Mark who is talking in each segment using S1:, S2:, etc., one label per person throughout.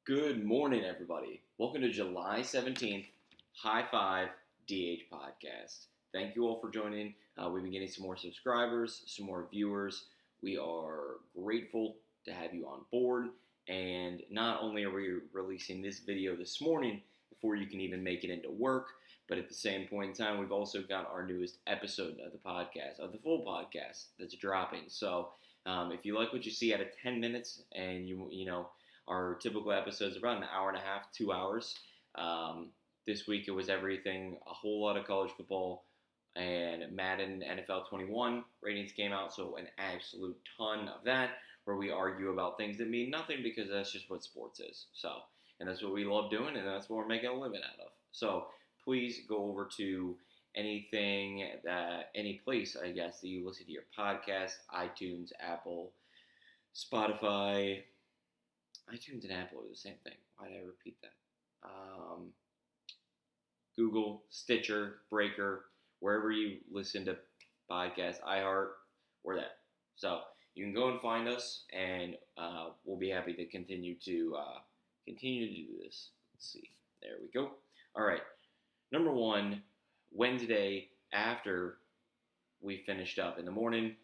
S1: Good morning, everybody. Welcome to July 17th, Hi5 DH podcast. Thank you all for joining. We've been getting some more subscribers, some more viewers. We are grateful to have you on board. And not only are we releasing this video this morning before you can even make it into work, but at the same point in time, we've also got our newest episode of the podcast, of the full podcast that's dropping. So if you like what you see out of 10 minutes and you know, our typical episodes are about an hour and a half, 2 hours. This week it was everything, a whole lot of college football, and Madden NFL 21 ratings came out, so an absolute ton of that, where we argue about things that mean nothing because that's just what sports is. So, and that's what we love doing, and that's what we're making a living out of. So please go over to any place, I guess, that you listen to your podcast, iTunes, Apple, Spotify. iTunes and Apple are the same thing. Why did I repeat that? Google, Stitcher, Breaker, wherever you listen to podcasts, iHeart, we're there. So you can go and find us, and we'll be happy to continue to do this. Let's see. There we go. All right. Number one, Wednesday after we finished up in the morning,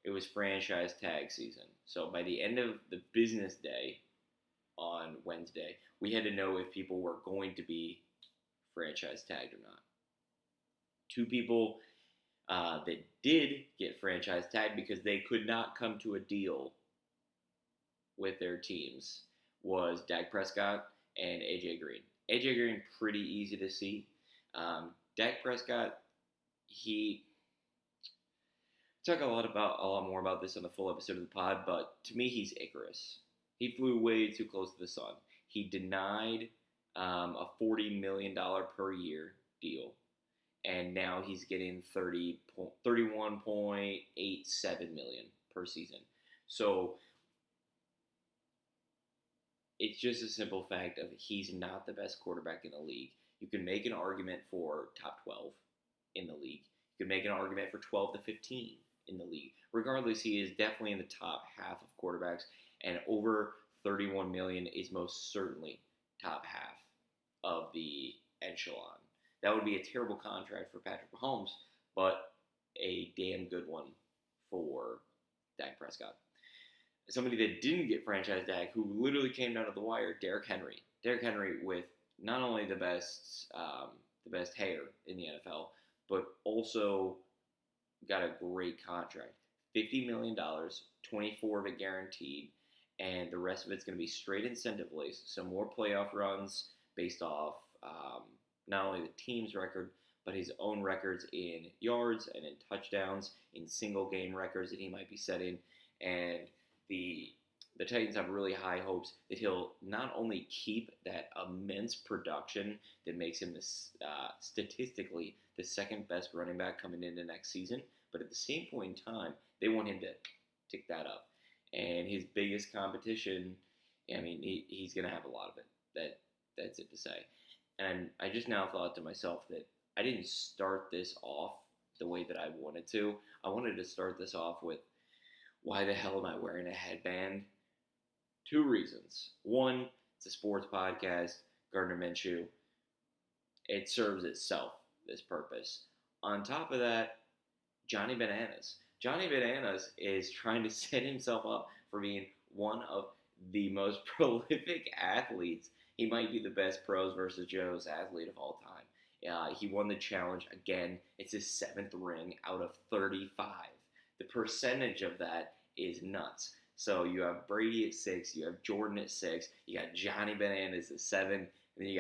S1: it was franchise tag season. So by the end of the business day on Wednesday, we had to know if people were going to be franchise tagged or not. Two people that did get franchise tagged because they could not come to a deal with their teams was Dak Prescott and AJ Green. AJ Green, pretty easy to see. Dak Prescott, he talk a lot more about this on the full episode of the pod, but to me, he's Icarus. He flew way too close to the sun. He denied a $40 million per year deal, and now he's getting $31.87 million per season. So it's just a simple fact of he's not the best quarterback in the league. You can make an argument for top 12 in the league. You can make an argument for 12 to 15 in the league. Regardless, he is definitely in the top half of quarterbacks, and over $31 million is most certainly top half of the echelon. That would be a terrible contract for Patrick Mahomes, but a damn good one for Dak Prescott. Somebody that didn't get franchise tag, who literally came down to the wire, Derrick Henry. Derrick Henry with not only the best hair in the NFL, but also got a great contract. $50 million, 24 of it guaranteed, and the rest of it's going to be straight incentive-based. So more playoff runs based off not only the team's record, but his own records in yards and in touchdowns, in single-game records that he might be setting. And the Titans have really high hopes that he'll not only keep that immense production that makes him statistically the second best running back coming into next season, but at the same point in time, they want him to tick that up. And his biggest competition, I mean, he's going to have a lot of it. That's it to say. And I just now thought to myself that I didn't start this off the way that I wanted to. I wanted to start this off with, why the hell am I wearing a headband? Two reasons. One, it's a sports podcast, Gardner Minshew. It serves itself, this purpose. On top of that, Johnny Bananas. Johnny Bananas is trying to set himself up for being one of the most prolific athletes. He might be the best pros versus Joe's athlete of all time. He won the challenge again. It's his 7th ring out of 35. The percentage of that is nuts. So you have Brady at 6, you have Jordan at 6, you got Johnny Bananas at 7, and then you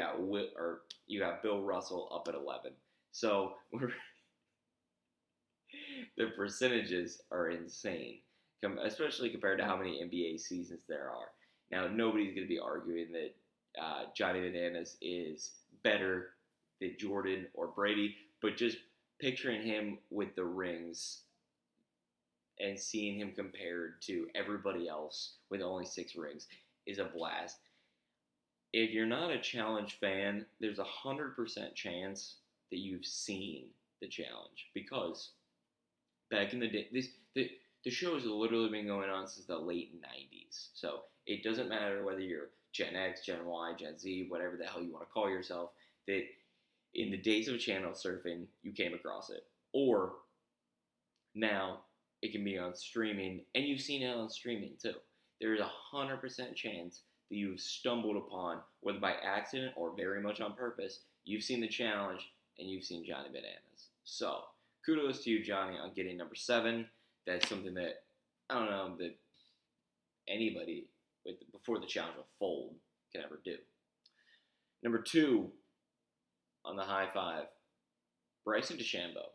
S1: got Bill Russell up at 11. So the percentages are insane, especially compared to how many NBA seasons there are. Now, nobody's going to be arguing that Johnny Bananas is better than Jordan or Brady, but just picturing him with the rings and seeing him compared to everybody else with only 6 rings is a blast. If you're not a challenge fan, there's a 100% chance that you've seen the challenge, because back in the day, the show has literally been going on since the late 90s. So it doesn't matter whether you're Gen X, Gen Y, Gen Z, whatever the hell you want to call yourself, that in the days of channel surfing, you came across it. Or now it can be on streaming, and you've seen it on streaming too. There is 100% chance that you've stumbled upon, whether by accident or very much on purpose, you've seen the challenge and you've seen Johnny Bananas. So, kudos to you, Johnny, on getting number 7. That's something that, I don't know, that anybody before the challenge will fold can ever do. Number 2 on the Hi5, Bryson DeChambeau.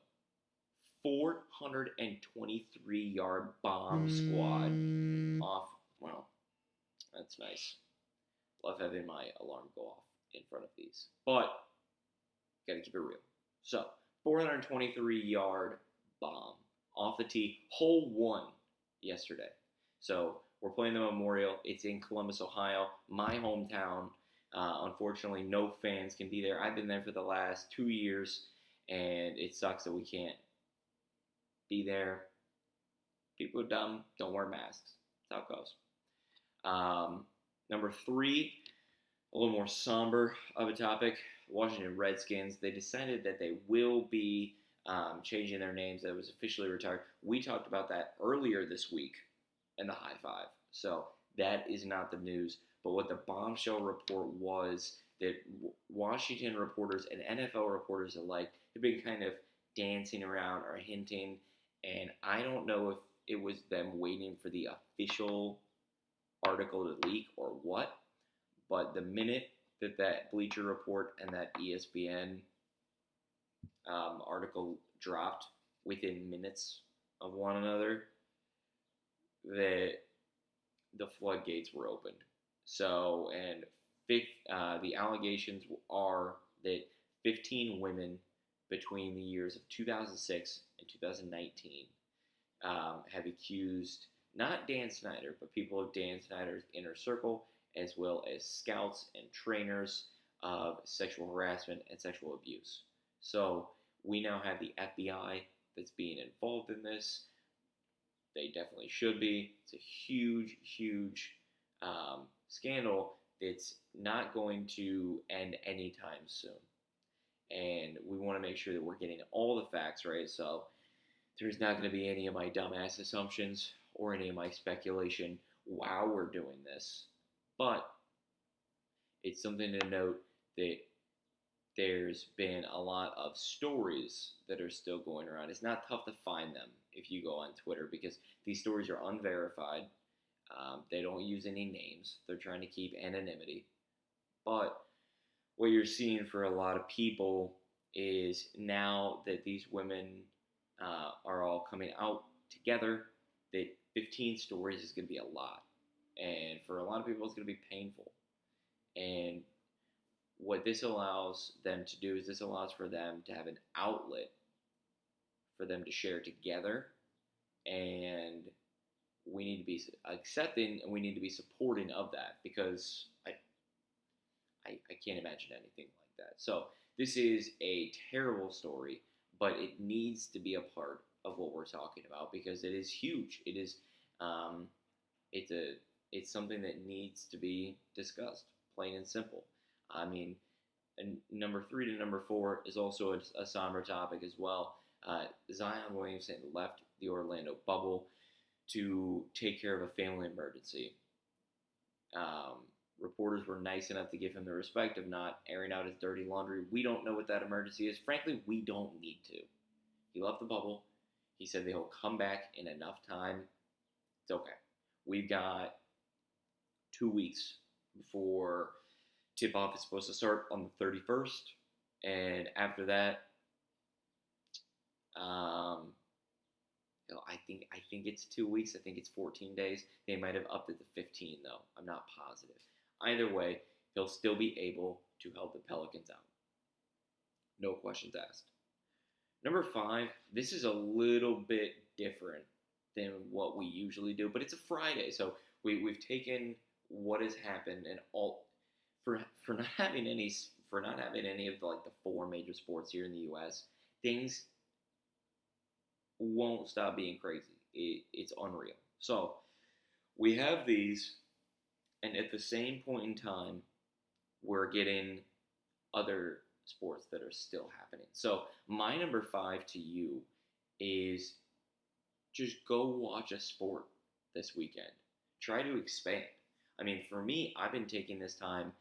S1: 423-yard bomb squad off. Well, that's nice. Love having my alarm go off in front of these. But, gotta keep it real. So, 423-yard bomb off the tee, hole 1 yesterday. So, we're playing the Memorial. It's in Columbus, Ohio, my hometown. Unfortunately, no fans can be there. I've been there for the last 2 years, and it sucks that we can't be there. People are dumb. Don't wear masks. That's how it goes. Number 3, a little more somber of a topic. Washington Redskins. They decided that they will be changing their names. That was officially retired. We talked about that earlier this week in the Hi5. So that is not the news. But what the bombshell report was that Washington reporters and NFL reporters alike have been kind of dancing around or hinting. And I don't know if it was them waiting for the official article to leak or what. But the minute that Bleacher Report and that ESPN article dropped within minutes of one another, that the floodgates were opened. So, and the allegations are that 15 women between the years of 2006 and 2019 have accused not Dan Snyder, but people of Dan Snyder's inner circle, as well as scouts and trainers, of sexual harassment and sexual abuse. So we now have the FBI that's being involved in this. They definitely should be. It's a huge, huge scandal that's not going to end anytime soon. And we want to make sure that we're getting all the facts right. So there's not going to be any of my dumbass assumptions or any of my speculation while we're doing this. But it's something to note that there's been a lot of stories that are still going around. It's not tough to find them if you go on Twitter because these stories are unverified. They don't use any names. They're trying to keep anonymity. But what you're seeing for a lot of people is now that these women are all coming out together, that 15 stories is going to be a lot. And for a lot of people, it's going to be painful. And what this allows them to do is this allows for them to have an outlet for them to share together. And we need to be accepting and we need to be supporting of that because I can't imagine anything like that. So this is a terrible story, but it needs to be a part of what we're talking about because it is huge. It is it's something that needs to be discussed, plain and simple. I mean, and number 3 to number 4 is also a somber topic as well. Zion Williamson left the Orlando bubble to take care of a family emergency. Reporters were nice enough to give him the respect of not airing out his dirty laundry. We don't know what that emergency is. Frankly, we don't need to. He left the bubble. He said that he'll come back in enough time. It's okay. We've got 2 weeks before tip-off is supposed to start on the 31st. And after that, I think it's 2 weeks. I think it's 14 days. They might have upped it to 15, though. I'm not positive. Either way, he'll still be able to help the Pelicans out. No questions asked. Number 5, this is a little bit different than what we usually do, but it's a Friday, so we've taken what has happened and all for not having any of the 4 major sports here in the U.S. Things won't stop being crazy. It's unreal. So we have these And at the same point in time, we're getting other sports that are still happening. So my number 5 to you is just go watch a sport this weekend. Try to expand. I mean, for me, I've been taking this time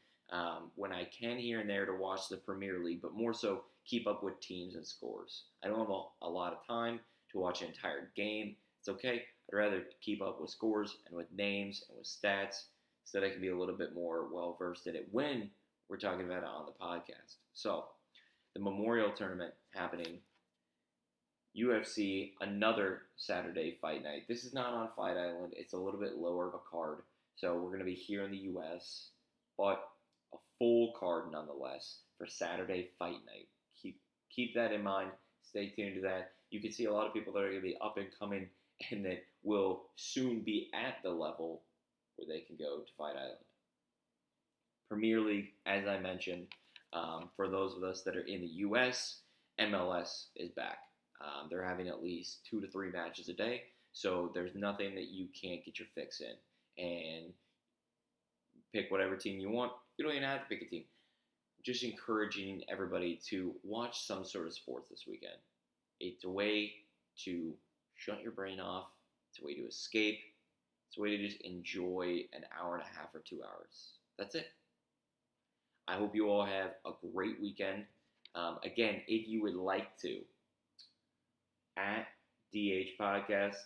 S1: when I can here and there to watch the Premier League, but more so keep up with teams and scores. I don't have a lot of time to watch an entire game. It's okay. I'd rather keep up with scores and with names and with stats so that I can be a little bit more well versed in it when we're talking about it on the podcast. So, the Memorial Tournament happening, UFC, another Saturday fight night. This is not on Fight Island. It's a little bit lower of a card. So we're going to be here in the US, but a full card nonetheless for Saturday fight night. Keep that in mind. Stay tuned to that. You can see a lot of people that are going to be up and coming and that will soon be at the level where they can go to Fight Island. Premier League, as I mentioned, for those of us that are in the US, MLS is back. They're having at least 2 to 3 matches a day, so there's nothing that you can't get your fix in. And pick whatever team you want. You don't even have to pick a team. Just encouraging everybody to watch some sort of sports this weekend. It's a way to shut your brain off. It's a way to escape. It's a way to just enjoy an hour and a half or 2 hours. That's it. I hope you all have a great weekend. Again, if you would like to, at DH Podcast,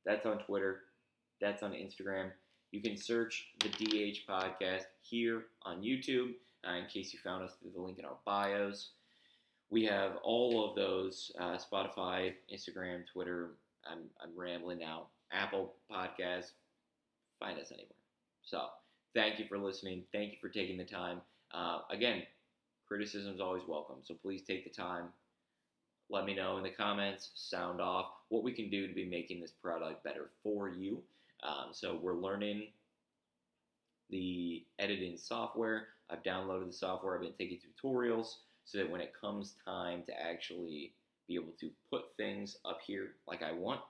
S1: that's on Twitter, that's on Instagram. You can search the DH Podcast here on YouTube in case you found us through the link in our bios. We have all of those, Spotify, Instagram, Twitter. I'm rambling now. Apple Podcast. Find us anywhere. So thank you for listening. Thank you for taking the time. Again, criticism is always welcome. So please take the time. Let me know in the comments, sound off, what we can do to be making this product better for you. So we're learning the editing software. I've downloaded the software. I've been taking tutorials so that when it comes time to actually be able to put things up here like I want,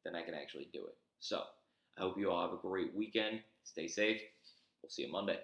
S1: then I can actually do it. So I hope you all have a great weekend. Stay safe. We'll see you Monday.